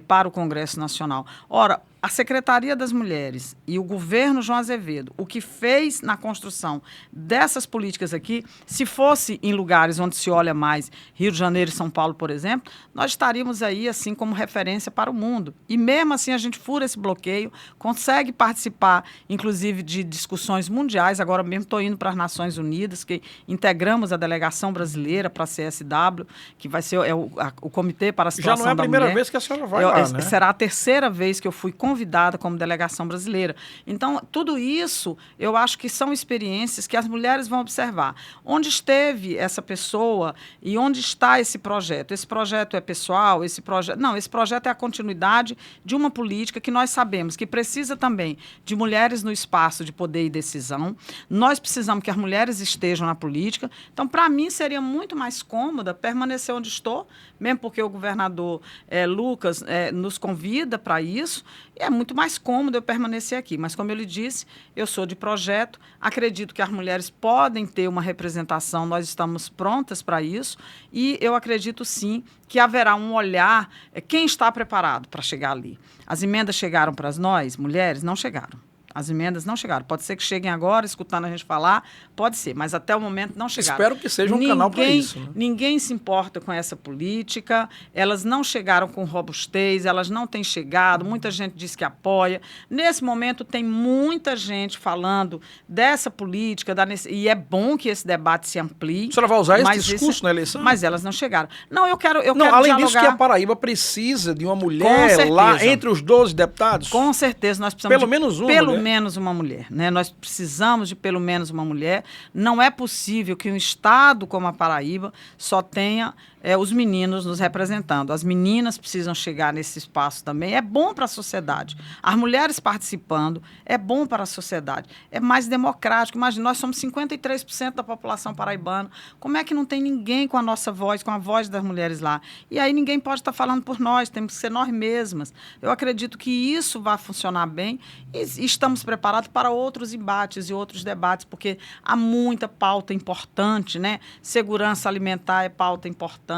para o Congresso Nacional. Ora, a Secretaria das Mulheres e o governo João Azevedo, o que fez na construção dessas políticas aqui, se fosse em lugares onde se olha mais, Rio de Janeiro e São Paulo, por exemplo, nós estaríamos aí assim como referência para o mundo. E mesmo assim a gente fura esse bloqueio, consegue participar, inclusive, de discussões mundiais. Agora mesmo estou indo para as Nações Unidas, que integramos a delegação brasileira para a CSW, que vai ser o Comitê para a Situação da Mulher. Já não é a primeira vez que a senhora vai lá, né? Será a terceira vez que eu fui convidada como delegação brasileira. Então, tudo isso, eu acho que são experiências que as mulheres vão observar. Onde esteve essa pessoa e onde está esse projeto? Esse projeto é pessoal? Esse projeto é a continuidade de uma política que nós sabemos que precisa também de mulheres no espaço de poder e decisão. Nós precisamos que as mulheres estejam na política. Então, para mim, seria muito mais cômoda permanecer onde estou, mesmo porque o governador Lucas nos convida para isso. E é muito mais cômodo eu permanecer aqui. Mas, como eu lhe disse, eu sou de projeto, acredito que as mulheres podem ter uma representação, nós estamos prontas para isso, e eu acredito, sim, que haverá um olhar, quem está preparado para chegar ali. As emendas chegaram para nós, mulheres? Não chegaram. As emendas não chegaram. Pode ser que cheguem agora, escutando a gente falar, pode ser, mas até o momento não chegaram. Espero que seja um canal para isso. Né? Ninguém se importa com essa política, elas não chegaram com robustez, elas não têm chegado, muita gente diz que apoia. Nesse momento tem muita gente falando dessa política, e é bom que esse debate se amplie. A senhora vai usar esse discurso na eleição? Mas elas não chegaram. Não, eu quero além dialogar. Disso, que a Paraíba precisa de uma mulher lá entre os 12 deputados? Com certeza, nós precisamos pelo menos uma menos uma mulher, né? Nós precisamos de pelo menos uma mulher. Não é possível que um estado como a Paraíba só tenha os meninos nos representando. As meninas precisam chegar nesse espaço também. É bom para a sociedade. As mulheres participando é bom para a sociedade. É mais democrático. Imagina, nós somos 53% da população paraibana. Como é que não tem ninguém com a nossa voz, com a voz das mulheres lá? E aí ninguém pode estar falando por nós, temos que ser nós mesmas. Eu acredito que isso vai funcionar bem e estamos preparados para outros embates e outros debates, porque há muita pauta importante, né? Segurança alimentar é pauta importante,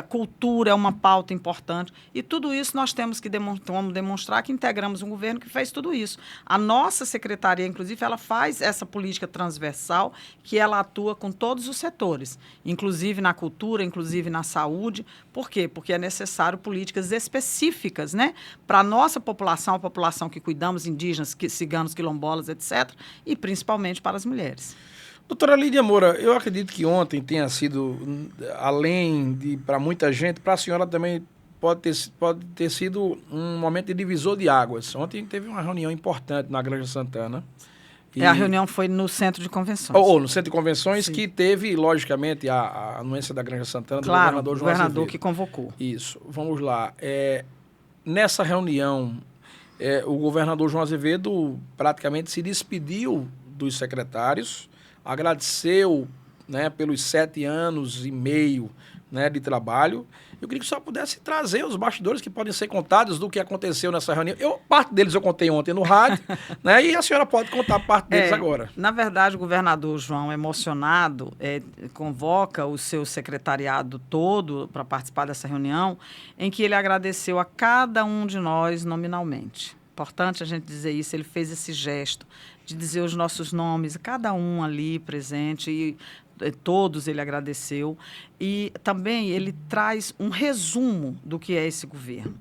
cultura é uma pauta importante, e tudo isso nós temos que demonstrar que integramos um governo que fez tudo isso. A nossa secretaria, inclusive, ela faz essa política transversal, que ela atua com todos os setores, inclusive na cultura, inclusive na saúde. Por quê? Porque é necessário políticas específicas, né? Para a nossa população, a população que cuidamos, indígenas, ciganos, quilombolas, etc., e principalmente para as mulheres. Doutora Lídia Moura, eu acredito que ontem tenha sido, além de para muita gente, para a senhora também pode ter sido um momento de divisor de águas. Ontem teve uma reunião importante na Granja Santana. A reunião foi no Centro de Convenções. No Centro de Convenções, sim, que teve, logicamente, a anuência da Granja Santana do governador João Azevedo. O governador que convocou. Isso. Vamos lá. Nessa reunião, o governador João Azevedo praticamente se despediu dos secretários, agradeceu, né, pelos 7 anos e meio, né, de trabalho. Eu queria que só pudesse trazer os bastidores que podem ser contados do que aconteceu nessa reunião. Parte deles eu contei ontem no rádio, né, e a senhora pode contar parte deles agora. Na verdade, o governador João, emocionado, convoca o seu secretariado todo para participar dessa reunião, em que ele agradeceu a cada um de nós nominalmente. Importante a gente dizer isso, ele fez esse gesto de dizer os nossos nomes, cada um ali presente, e todos ele agradeceu. E também ele traz um resumo do que é esse governo.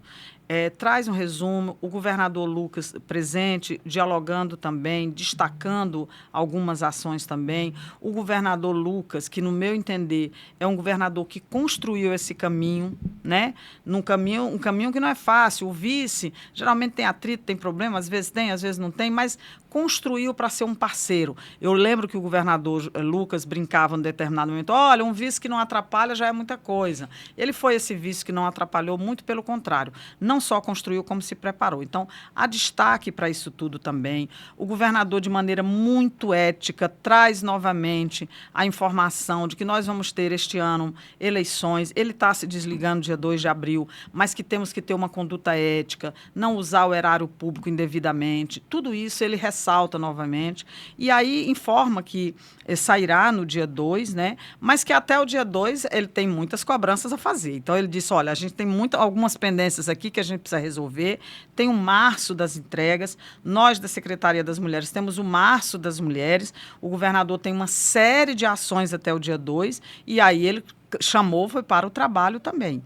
Traz um resumo, o governador Lucas presente, dialogando também, destacando algumas ações também. O governador Lucas, que no meu entender é um governador que construiu esse caminho, né? Um caminho que não é fácil. O vice geralmente tem atrito, tem problema, às vezes tem, às vezes não tem, mas construiu para ser um parceiro. Eu lembro que o governador Lucas brincava em determinado momento, olha, um vice que não atrapalha já é muita coisa. Ele foi esse vice que não atrapalhou, muito pelo contrário. Não só construiu, como se preparou. Então, há destaque para isso tudo também. O governador, de maneira muito ética, traz novamente a informação de que nós vamos ter este ano eleições. Ele está se desligando dia 2 de abril, mas que temos que ter uma conduta ética, não usar o erário público indevidamente. Tudo isso ele ressalta novamente. E aí informa que sairá no dia 2, né? Mas que até o dia 2 ele tem muitas cobranças a fazer. Então, ele disse, olha, a gente tem algumas pendências aqui que a gente precisa resolver. Tem o março das entregas. Nós, da Secretaria das Mulheres, temos o março das mulheres. O governador tem uma série de ações até o dia 2, e aí ele chamou, foi para o trabalho também.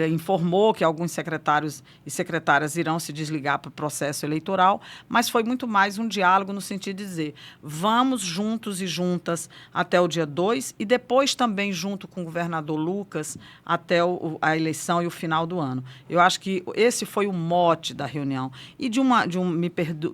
Informou que alguns secretários e secretárias irão se desligar para o processo eleitoral, mas foi muito mais um diálogo no sentido de dizer, vamos juntos e juntas até o dia 2 e depois também junto com o governador Lucas até a eleição e o final do ano. Eu acho que esse foi o mote da reunião. E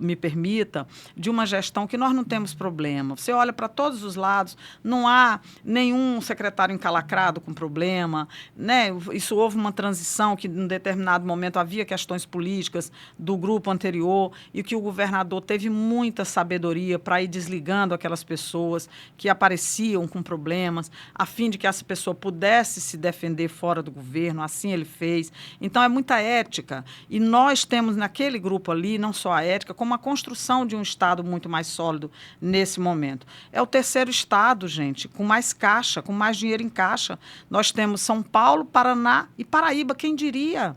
me permita, de uma gestão que nós não temos problema. Você olha para todos os lados, não há nenhum secretário encalacrado, estado com problema, né? Isso houve uma transição que, em determinado momento, havia questões políticas do grupo anterior e que o governador teve muita sabedoria para ir desligando aquelas pessoas que apareciam com problemas, a fim de que essa pessoa pudesse se defender fora do governo. Assim ele fez. Então, é muita ética. E nós temos naquele grupo ali, não só a ética, como a construção de um Estado muito mais sólido nesse momento. É o terceiro Estado, gente, com mais caixa, com mais dinheiro em caixa. Nós temos São Paulo, Paraná e Paraíba, quem diria?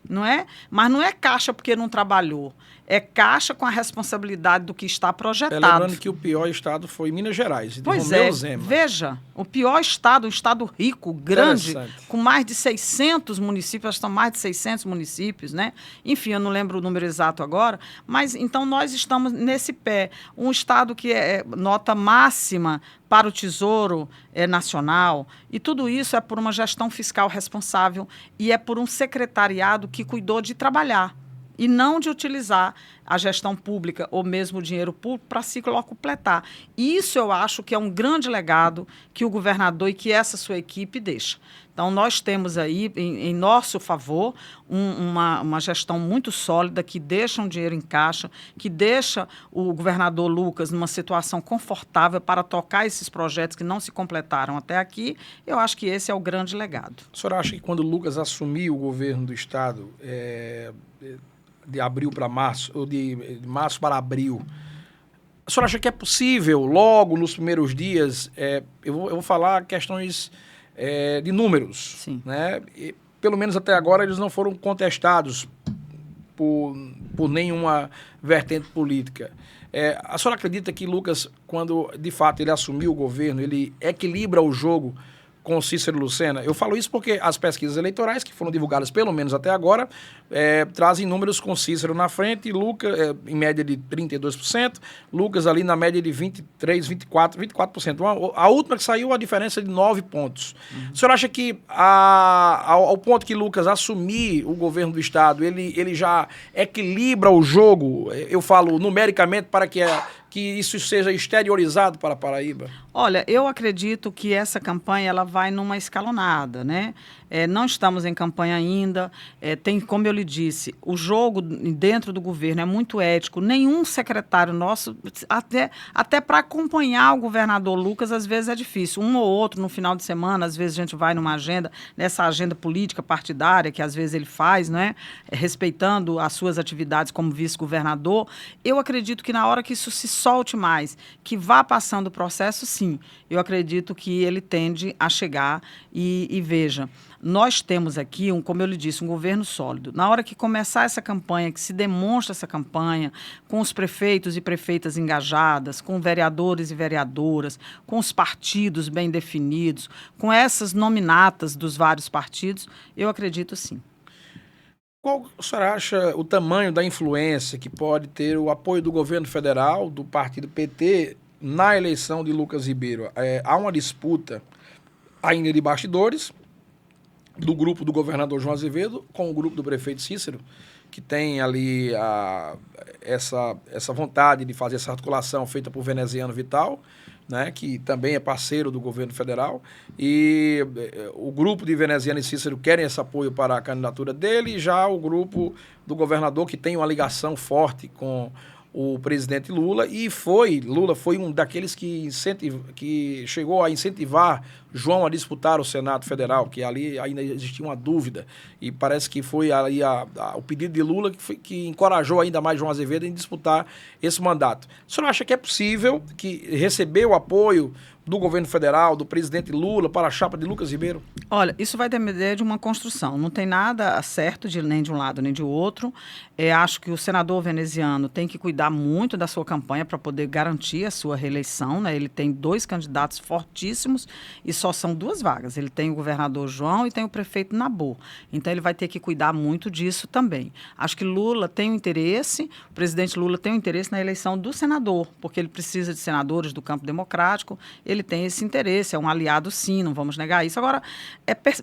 Não é? Mas não é caixa porque não trabalhou. É caixa com a responsabilidade do que está projetado. Lembrando que o pior estado foi Minas Gerais. Pois é, veja, o pior estado, um estado rico, grande, com mais de 600 municípios, estão mais de 600 municípios, né? Enfim, eu não lembro o número exato agora, mas então nós estamos nesse pé. Um estado que é nota máxima para o Tesouro Nacional, e tudo isso é por uma gestão fiscal responsável e é por um secretariado que cuidou de trabalhar e não de utilizar a gestão pública ou mesmo o dinheiro público para se completar. Isso eu acho que é um grande legado que o governador e que essa sua equipe deixa. Então, nós temos aí, em nosso favor, uma gestão muito sólida que deixa um dinheiro em caixa, que deixa o governador Lucas numa situação confortável para tocar esses projetos que não se completaram até aqui. Eu acho que esse é o grande legado. A senhora acha que quando o Lucas assumiu o governo do Estado, de abril para março, ou de março para abril, a senhora acha que é possível, logo nos primeiros dias, eu vou falar questões de números, sim, né? E, pelo menos até agora eles não foram contestados por nenhuma vertente política. A senhora acredita que Lucas, quando de fato ele assumiu o governo, ele equilibra o jogo com Cícero Lucena? Eu falo isso porque as pesquisas eleitorais, que foram divulgadas pelo menos até agora, trazem números com Cícero na frente e Lucas em média de 32%, Lucas ali na média de 23%, 24%. A última que saiu, a diferença de 9 pontos. O senhor acha que ao ponto que Lucas assumir o governo do Estado, ele já equilibra o jogo, eu falo numericamente, para que isso seja exteriorizado para a Paraíba? Olha, eu acredito que essa campanha ela vai numa escalonada, né? Não estamos em campanha ainda, tem, como eu lhe disse, o jogo dentro do governo é muito ético, nenhum secretário nosso, até para acompanhar o governador Lucas, às vezes é difícil, um ou outro no final de semana, às vezes a gente vai numa agenda, nessa agenda política partidária, que às vezes ele faz, né? Respeitando as suas atividades como vice-governador. Eu acredito que na hora que isso se solte mais, que vá passando o processo, sim, eu acredito que ele tende a chegar e veja, nós temos aqui, como eu lhe disse, um governo sólido. Na hora que começar essa campanha, que se demonstra essa campanha, com os prefeitos e prefeitas engajadas, com vereadores e vereadoras, com os partidos bem definidos, com essas nominatas dos vários partidos, eu acredito sim. Qual o senhor acha o tamanho da influência que pode ter o apoio do governo federal, do partido PT, na eleição de Lucas Ribeiro? Há uma disputa ainda de bastidores do grupo do governador João Azevedo com o grupo do prefeito Cícero, que tem ali essa vontade de fazer essa articulação feita por Veneziano Vital, né, que também é parceiro do governo federal, e o grupo de Veneziano e Cícero querem esse apoio para a candidatura dele, e já o grupo do governador, que tem uma ligação forte com o presidente Lula, e Lula foi um daqueles que chegou a incentivar João a disputar o Senado Federal, que ali ainda existia uma dúvida, e parece que foi ali o pedido de Lula que encorajou ainda mais João Azevedo em disputar esse mandato. O senhor acha que é possível que receber o apoio do governo federal, do presidente Lula, para a chapa de Lucas Ribeiro? Olha, isso vai depender de uma construção. Não tem nada certo nem de um lado nem de outro. Acho que o senador veneziano tem que cuidar muito da sua campanha para poder garantir a sua reeleição, né? Ele tem 2 candidatos fortíssimos e só são 2 vagas. Ele tem o governador João e tem o prefeito Nabor. Então, ele vai ter que cuidar muito disso também. Acho que Lula tem um interesse, o presidente Lula tem um interesse na eleição do senador, porque ele precisa de senadores do campo democrático. Ele tem esse interesse, é um aliado sim, não vamos negar isso. Agora,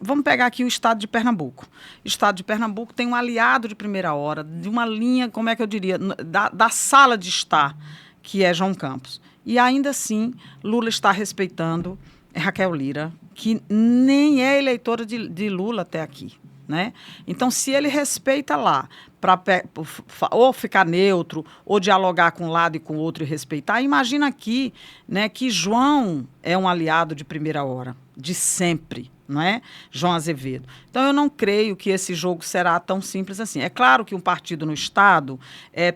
vamos pegar aqui o estado de Pernambuco. O estado de Pernambuco tem um aliado de primeira hora, de uma linha, como é que eu diria, da sala de estar, que é João Campos. E ainda assim, Lula está respeitando Raquel Lira, que nem é eleitora de Lula até aqui, né? Então, se ele respeita lá, para ou ficar neutro, ou dialogar com um lado e com o outro e respeitar, imagina aqui, né, que João é um aliado de primeira hora, de sempre, não é? João Azevedo. Então, eu não creio que esse jogo será tão simples assim. É claro que um partido no Estado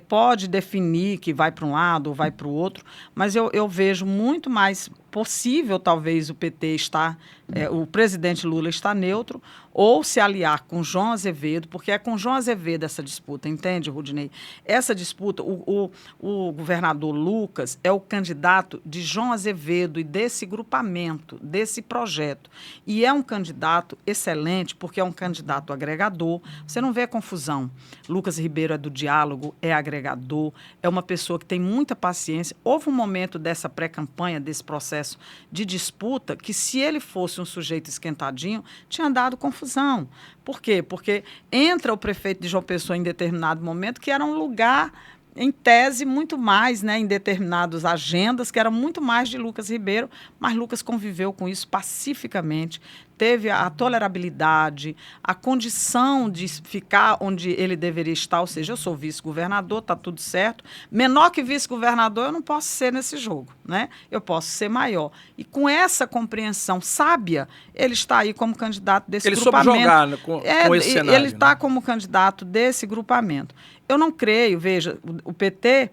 pode definir que vai para um lado ou vai para o outro, mas eu vejo muito mais possível, talvez, o PT estar, o presidente Lula estar neutro, ou se aliar com João Azevedo, porque é com João Azevedo essa disputa, entende, Rudinei? Essa disputa, o governador Lucas é o candidato de João Azevedo e desse grupamento, desse projeto. E é um candidato excelente, porque é um candidato agregador. Você não vê confusão. Lucas Ribeiro é do diálogo, é agregador, é uma pessoa que tem muita paciência. Houve um momento dessa pré-campanha, desse processo de disputa, que se ele fosse um sujeito esquentadinho, tinha dado confusão. Por quê? Porque entra o prefeito de João Pessoa em determinado momento, que era um lugar, em tese, muito mais, né, em determinadas agendas, que era muito mais de Lucas Ribeiro, mas Lucas conviveu com isso pacificamente, teve a tolerabilidade, a condição de ficar onde ele deveria estar, ou seja, eu sou vice-governador, está tudo certo. Menor que vice-governador eu não posso ser nesse jogo, né? Eu posso ser maior. E com essa compreensão sábia, ele está aí como candidato desse grupamento. Ele soube jogar com esse cenário. Ele está, né, como candidato desse grupamento. Eu não creio, veja, o PT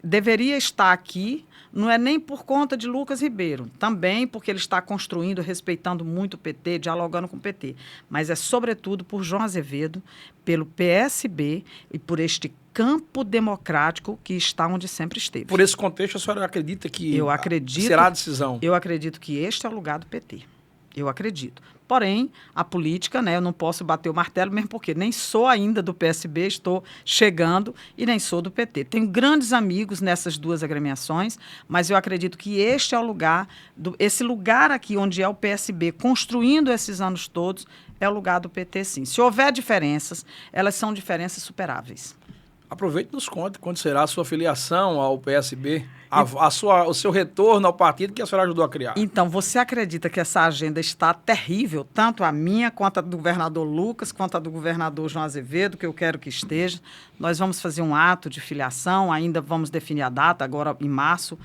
deveria estar aqui, não é nem por conta de Lucas Ribeiro, também porque ele está construindo, respeitando muito o PT, dialogando com o PT, mas é sobretudo por João Azevedo, pelo PSB e por este campo democrático que está onde sempre esteve. Por esse contexto, a senhora acredita que será a decisão? Eu acredito que este é o lugar do PT. Eu acredito. Porém, a política, né, eu não posso bater o martelo, mesmo porque nem sou ainda do PSB, estou chegando, e nem sou do PT. Tenho grandes amigos nessas duas agremiações, mas eu acredito que este é o lugar, esse lugar aqui onde é o PSB, construindo esses anos todos, é o lugar do PT, sim. Se houver diferenças, elas são diferenças superáveis. Aproveite e nos conte quando será a sua filiação ao PSB, o seu retorno ao partido que a senhora ajudou a criar. Então, você acredita que essa agenda está terrível, tanto a minha, quanto a do governador Lucas, quanto a do governador João Azevedo, que eu quero que esteja. Nós vamos fazer um ato de filiação, ainda vamos definir a data, agora em março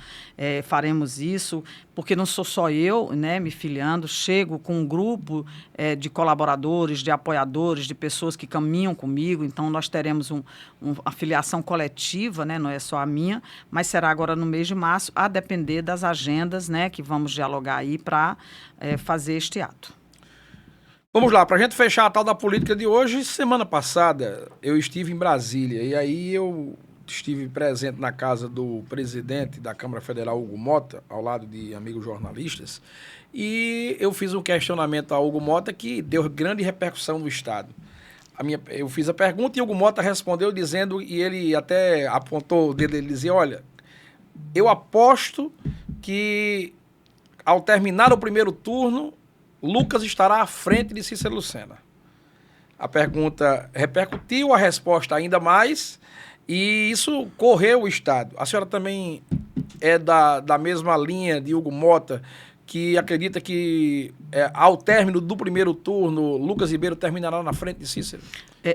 faremos isso, porque não sou só eu, né, me filiando, chego com um grupo de colaboradores, de apoiadores, de pessoas que caminham comigo, então nós teremos uma filiação coletiva, né, não é só a minha, mas será agora no mês de março, a depender das agendas, né, que vamos dialogar aí para fazer este ato. Vamos lá, para a gente fechar a tal da política de hoje, semana passada eu estive em Brasília e aí eu estive presente na casa do presidente da Câmara Federal, Hugo Mota, ao lado de amigos jornalistas, e eu fiz um questionamento a Hugo Mota que deu grande repercussão no Estado. Eu fiz a pergunta e Hugo Mota respondeu dizendo, e ele até apontou o dedo, ele dizia, olha, eu aposto que ao terminar o primeiro turno, Lucas estará à frente de Cícero Lucena. A pergunta repercutiu, a resposta ainda mais, e isso correu o Estado. A senhora também é da mesma linha de Hugo Mota, que acredita que ao término do primeiro turno, Lucas Ribeiro terminará na frente de Cícero?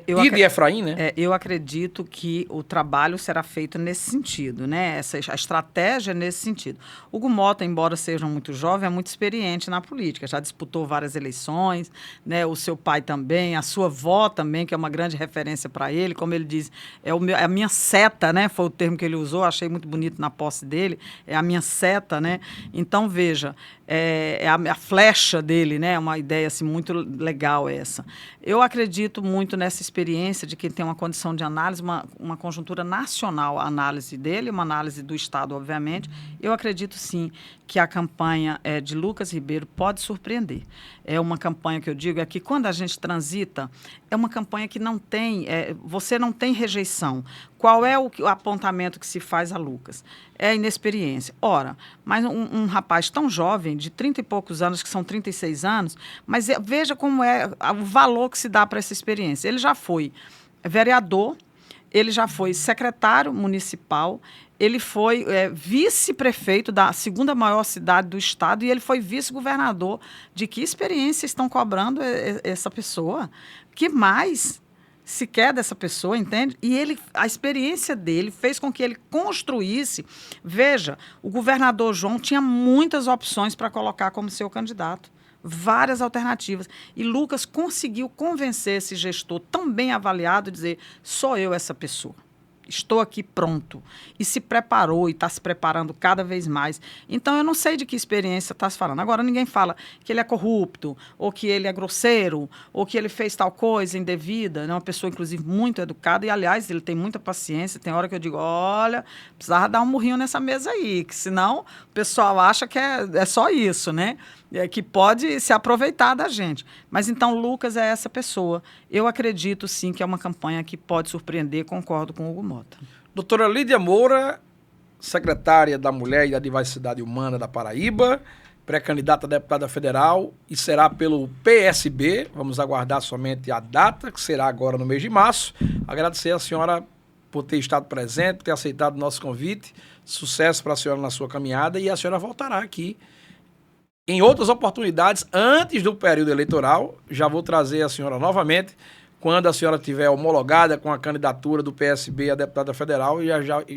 E de Efraim, né? Eu acredito que o trabalho será feito nesse sentido, né? A estratégia é nesse sentido. Hugo Mota, embora seja muito jovem, é muito experiente na política, já disputou várias eleições, né? O seu pai também, a sua avó também, que é uma grande referência para ele, como ele diz, é a minha seta, né? Foi o termo que ele usou, achei muito bonito na posse dele, é a minha seta, né? Então, veja, é a flecha dele, né? É uma ideia assim, muito legal essa. Eu acredito muito nessa experiência de quem tem uma condição de análise, uma conjuntura nacional, a análise dele, uma análise do Estado, obviamente. Eu acredito, sim, que a campanha de Lucas Ribeiro pode surpreender. É uma campanha que eu digo é que quando a gente transita, é uma campanha que não tem, você não tem rejeição. Qual é o apontamento que se faz a Lucas? É a inexperiência. Ora, mas um rapaz tão jovem, de 30 e poucos anos, que são 36 anos, mas veja como é o valor que se dá para essa experiência. Ele já foi vereador, ele já foi secretário municipal, ele foi vice-prefeito da segunda maior cidade do estado e ele foi vice-governador. De que experiência estão cobrando essa pessoa? Que mais se quer dessa pessoa, entende? E a experiência dele fez com que ele construísse. Veja, o governador João tinha muitas opções para colocar como seu candidato. Várias alternativas. E Lucas conseguiu convencer esse gestor tão bem avaliado, dizer, sou eu essa pessoa. Estou aqui pronto. E se preparou e está se preparando cada vez mais. Então, eu não sei de que experiência está se falando. Agora, ninguém fala que ele é corrupto, ou que ele é grosseiro, ou que ele fez tal coisa indevida. É uma pessoa, inclusive, muito educada. E, aliás, ele tem muita paciência. Tem hora que eu digo, olha, precisava dar um murrinho nessa mesa aí, que senão o pessoal acha que é só isso, né? Que pode se aproveitar da gente. Mas, então, Lucas é essa pessoa. Eu acredito, sim, que é uma campanha que pode surpreender, concordo com o Hugo Mota. Doutora Lídia Moura, secretária da Mulher e da Diversidade Humana da Paraíba, pré-candidata a deputada federal e será pelo PSB. Vamos aguardar somente a data, que será agora no mês de março. Agradecer a senhora por ter estado presente, por ter aceitado o nosso convite. Sucesso para a senhora na sua caminhada e a senhora voltará aqui em outras oportunidades, antes do período eleitoral. Já vou trazer a senhora novamente, quando a senhora estiver homologada com a candidatura do PSB a deputada federal, e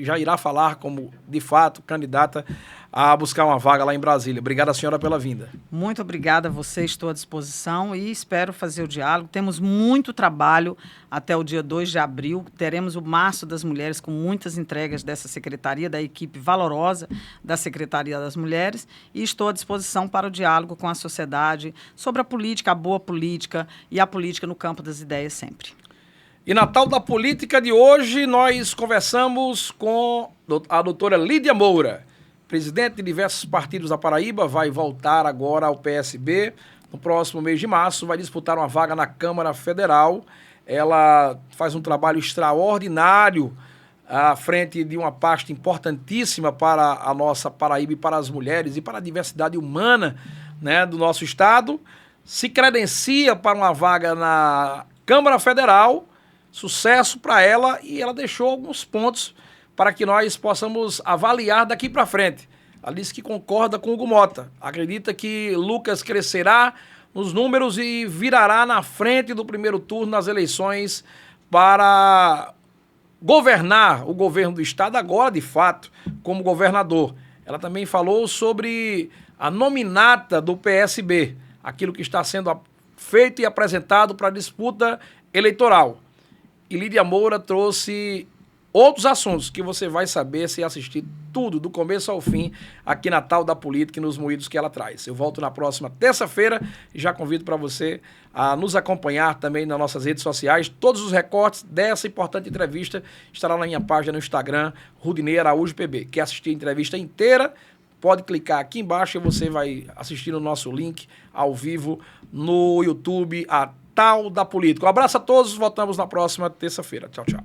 já irá falar como, de fato, candidata a buscar uma vaga lá em Brasília. Obrigado, senhora, pela vinda. Muito obrigada a você, estou à disposição e espero fazer o diálogo. Temos muito trabalho até o dia 2 de abril. Teremos o Março das Mulheres com muitas entregas dessa secretaria, da equipe valorosa da Secretaria das Mulheres, e estou à disposição para o diálogo com a sociedade sobre a política, a boa política e a política no campo das ideias sempre. E na tal da política de hoje, nós conversamos com a doutora Lídia Moura, presidente de diversos partidos da Paraíba, vai voltar agora ao PSB. No próximo mês de março, vai disputar uma vaga na Câmara Federal. Ela faz um trabalho extraordinário à frente de uma pasta importantíssima para a nossa Paraíba e para as mulheres e para a diversidade humana, né, do nosso estado. Se credencia para uma vaga na Câmara Federal. Sucesso para ela, e ela deixou alguns pontos para que nós possamos avaliar daqui para frente. Ela disse que concorda com o Hugo Mota. Acredita que Lucas crescerá nos números e virará na frente do primeiro turno nas eleições para governar o governo do estado agora, de fato, como governador. Ela também falou sobre a nominata do PSB, aquilo que está sendo feito e apresentado para a disputa eleitoral. E Lídia Moura trouxe outros assuntos que você vai saber se assistir tudo, do começo ao fim, aqui na Tal da Política e nos moídos que ela traz. Eu volto na próxima terça-feira e já convido para você a nos acompanhar também nas nossas redes sociais. Todos os recortes dessa importante entrevista estarão na minha página no Instagram, Rudinei Araújo PB. Quer assistir a entrevista inteira? Pode clicar aqui embaixo e você vai assistir no nosso link ao vivo no YouTube, a Tal da Política. Um abraço a todos, voltamos na próxima terça-feira. Tchau, tchau.